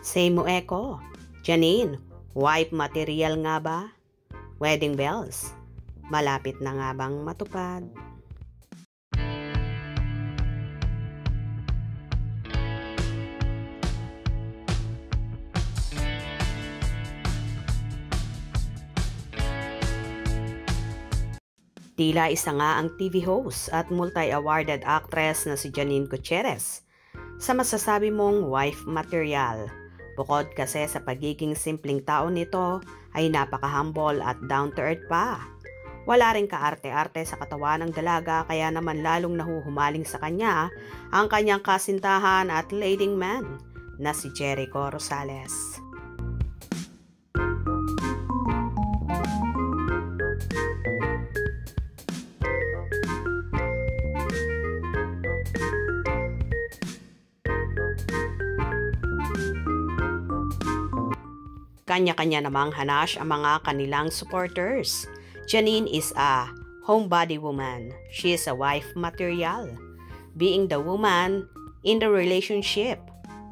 Say mo Eko, Janine, wife material nga ba? Wedding bells, malapit na nga bang matupad? Tila isa nga ang TV host at multi-awarded actress na si Janine Gutierrez sa masasabi mong wife material. Bukod kasi sa pagiging simpleng tao nito ay napaka-humble at down-to-earth pa. Wala ring kaarte-arte sa katawan ng dalaga kaya naman lalong nahuhumaling sa kanya ang kanyang kasintahan at leading man na si Jericho Rosales. Kanya-kanya namang hanash ang mga kanilang supporters. Janine is a homebody woman. She is a wife material. Being the woman in the relationship,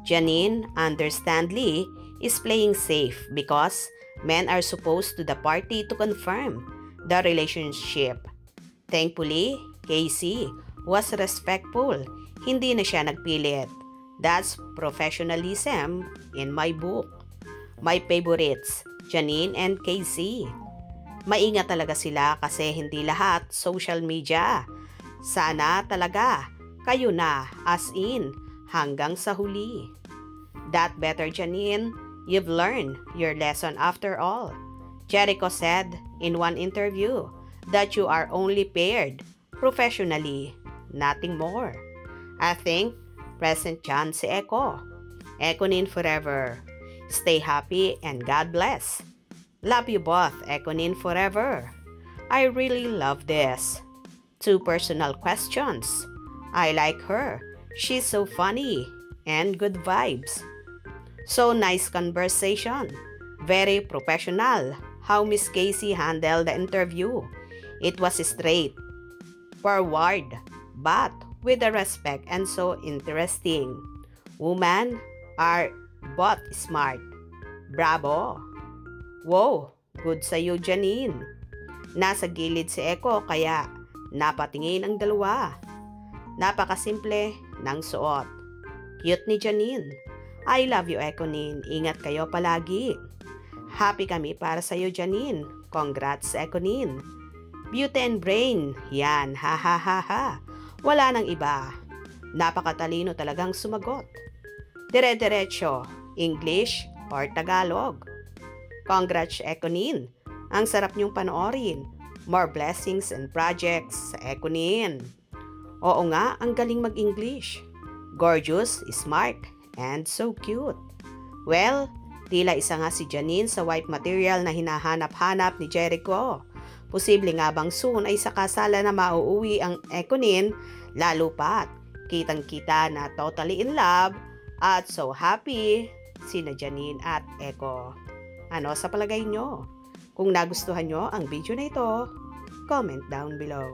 Janine, understandably, is playing safe because men are supposed to the party to confirm the relationship. Thankfully, Casey was respectful. Hindi na siya nagpilit. That's professionalism in my book. My favorites, Janine and Casey. Maingat talaga sila kasi hindi lahat social media. Sana talaga kayo na as in hanggang sa huli. That better Janine, you've learned your lesson after all. Jericho said in one interview that you are only paired professionally, nothing more. I think present John si Eko. Ekonin forever. Stay happy and God bless. Love you both, Ekonin forever. I really love this. 2 personal questions. I like her. She's so funny and good vibes. So nice conversation. Very professional. How Miss Casey handled the interview. It was straight forward, but with the respect and so interesting. Women are both smart. Bravo! Wow! Good sa'yo, Janine. Nasa gilid si Eko kaya napatingin ang dalawa. Napakasimple ng suot. Cute ni Janine. I love you, Ekonin. Ingat kayo palagi. Happy kami para sa'yo, Janine. Congrats, Ekonin. Beauty and brain. Yan, ha ha ha ha. Wala nang iba. Napakatalino talagang sumagot. Dire-diretso, English or Tagalog. Congrats, Ekonin. Ang sarap niyong panoorin. More blessings and projects sa Ekonin. Oo nga, ang galing mag-English. Gorgeous, smart, and so cute. Well, tila isa nga si Janine sa wife material na hinahanap-hanap ni Jericho. Posible nga bang soon ay sa kasala na mauuwi ang Ekonin, lalo pat kitang-kita na totally in love at so happy sina Janine at Eko. Ano sa palagay nyo? Kung nagustuhan nyo ang video na ito, comment down below.